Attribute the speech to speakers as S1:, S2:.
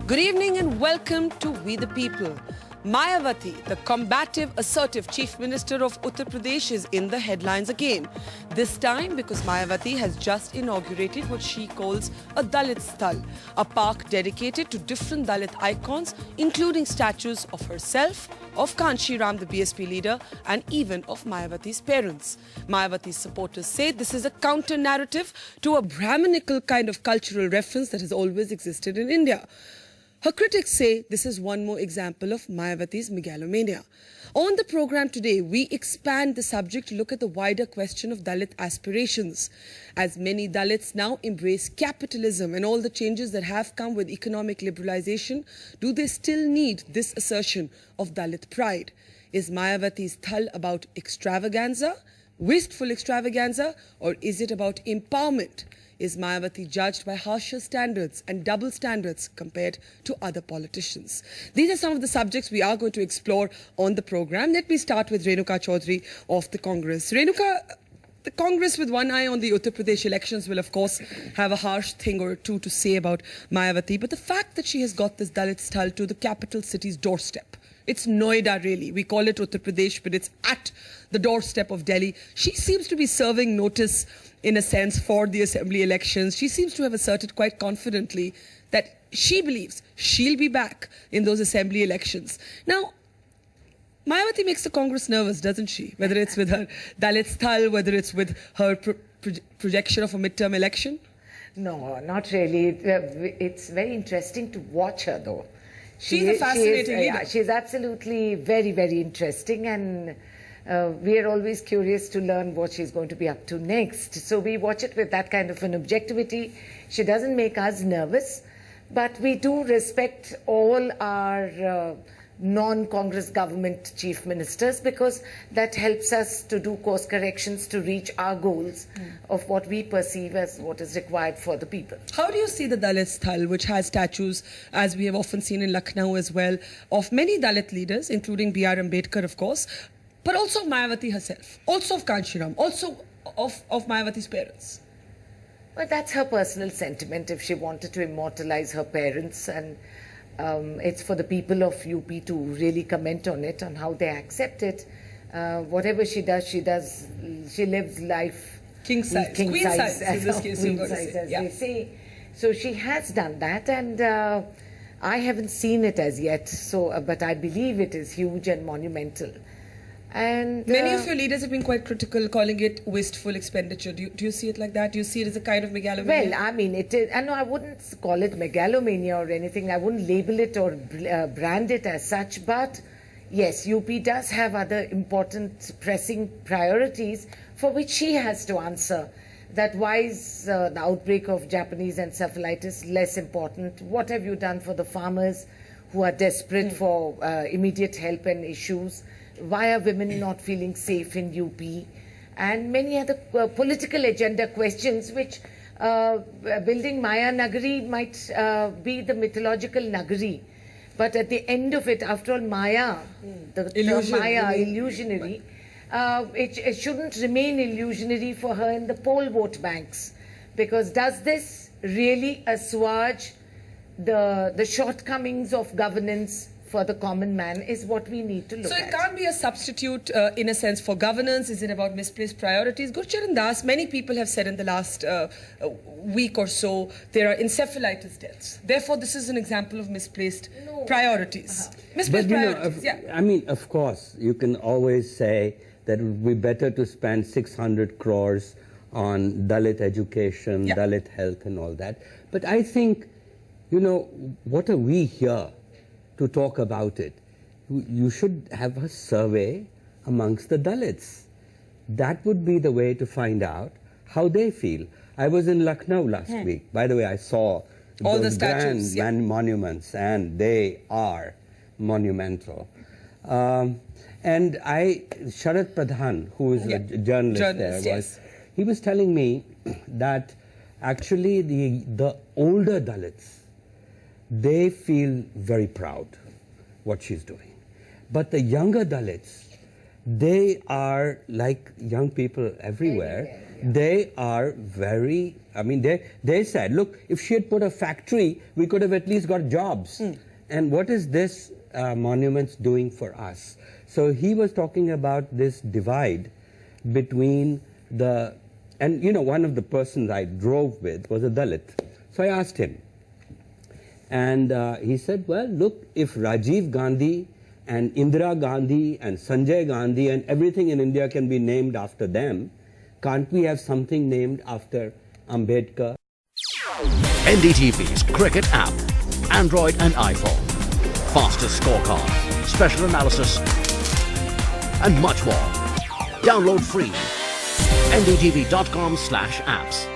S1: Good evening and welcome to We the People. Mayawati, the combative, assertive Chief Minister of Uttar Pradesh, is in the headlines again. This time because Mayawati has just inaugurated what she calls a Dalit Sthal, a park dedicated to different Dalit icons, including statues of herself, of Kanshi Ram, the BSP leader, and even of Mayawati's parents. Mayawati's supporters say this is a counter-narrative to a Brahminical kind of cultural reference that has always existed in India. Her critics say this is one more example of Mayawati's megalomania. On the program today, we expand the subject to look at the wider question of Dalit aspirations. As many Dalits now embrace capitalism and all the changes that have come with economic liberalization, do they still need this assertion of Dalit pride? Is Mayawati's Thal about extravaganza, wasteful extravaganza, or is it about empowerment? Is Mayawati judged by harsher standards and double standards compared to other politicians? These are some of the subjects we are going to explore on the program. Let me start with Renuka Chaudhary of the Congress. Renuka, the Congress with one eye on the Uttar Pradesh elections will of course have a harsh thing or two to say about Mayawati, but the fact that she has got this Dalit Sthal to the capital city's doorstep, it's Noida really, we call it Uttar Pradesh, but it's at the doorstep of Delhi. She seems to be serving notice in a sense for the assembly elections. She seems to have asserted quite confidently that she believes she'll be back in those assembly elections. Now, Mayawati makes the Congress nervous, doesn't she? Whether it's with her Dalit Sthal, whether it's with her projection of a midterm election?
S2: No, not really. It's very interesting to watch her, though.
S1: She's a fascinating leader.
S2: She's absolutely very, very interesting, and we are always curious to learn what she's going to be up to next. So we watch it with that kind of an objectivity. She doesn't make us nervous, but we do respect all our non-Congress government chief ministers, because that helps us to do course corrections to reach our goals of what we perceive as what is required for the people.
S1: How do you see the Dalit Sthal, which has statues, as we have often seen in Lucknow as well, of many Dalit leaders, including B.R. Ambedkar, of course, but also of Mayawati herself, also of Kanshi Ram, also of Mayawati's parents?
S2: Well, that's her personal sentiment if she wanted to immortalize her parents, and it's for the people of UP to really comment on it, on how they accept it. Whatever she does, she lives life
S1: King size, queen size, in this case,
S2: queen size, as they say. So she has done that, and I haven't seen it as yet. So, but I believe it is huge and monumental. And
S1: many of your leaders have been quite critical, calling it wasteful expenditure. Do you see it like that? Do you see it as a kind of megalomania?
S2: Well, I mean, it is. No, I wouldn't call it megalomania or anything. I wouldn't label it or brand it as such. But yes, UP does have other important, pressing priorities for which she has to answer. That why is the outbreak of Japanese encephalitis less important? What have you done for the farmers who are desperate for immediate help and issues? Why are women not feeling safe in UP? And many other political agenda questions which building Maya Nagari might be the mythological Nagari. But at the end of it, after all, Maya, the Maya, illusionary, it shouldn't remain illusionary for her in the poll vote banks. Because does this really assuage the shortcomings of governance for the common man is what we need to look at.
S1: So it can't be a substitute in a sense for governance. Is it about misplaced priorities? Gurcharan Das, many people have said in the last week or so, there are encephalitis deaths. Therefore, this is an example of misplaced priorities. Misplaced priorities,
S3: I mean, of course, you can always say that it would be better to spend 600 crores on Dalit education, Dalit health and all that. But I think, you know, what are we here to talk about it? You should have a survey amongst the Dalits. That would be the way to find out how they feel. I was in Lucknow last week. By the way, I saw
S1: all
S3: those
S1: the statues,
S3: grand monuments, and they are monumental. And Sharad Pradhan, who is a journalist there, he was telling me that actually the older Dalits, they feel very proud what she's doing. But the younger Dalits, they are like young people everywhere. They are very, I mean, they said, look, if she had put a factory, we could have at least got jobs. And what is this monuments doing for us? So he was talking about this divide between the, and you know, one of the persons I drove with was a Dalit. So I asked him, and he said, well, look, if Rajiv Gandhi and Indira Gandhi and Sanjay Gandhi and everything in India can be named after them, can't we have something named after Ambedkar?
S4: NDTV's cricket app, Android and iPhone, fastest scorecard, special analysis, and much more. Download free. ndtv.com/apps.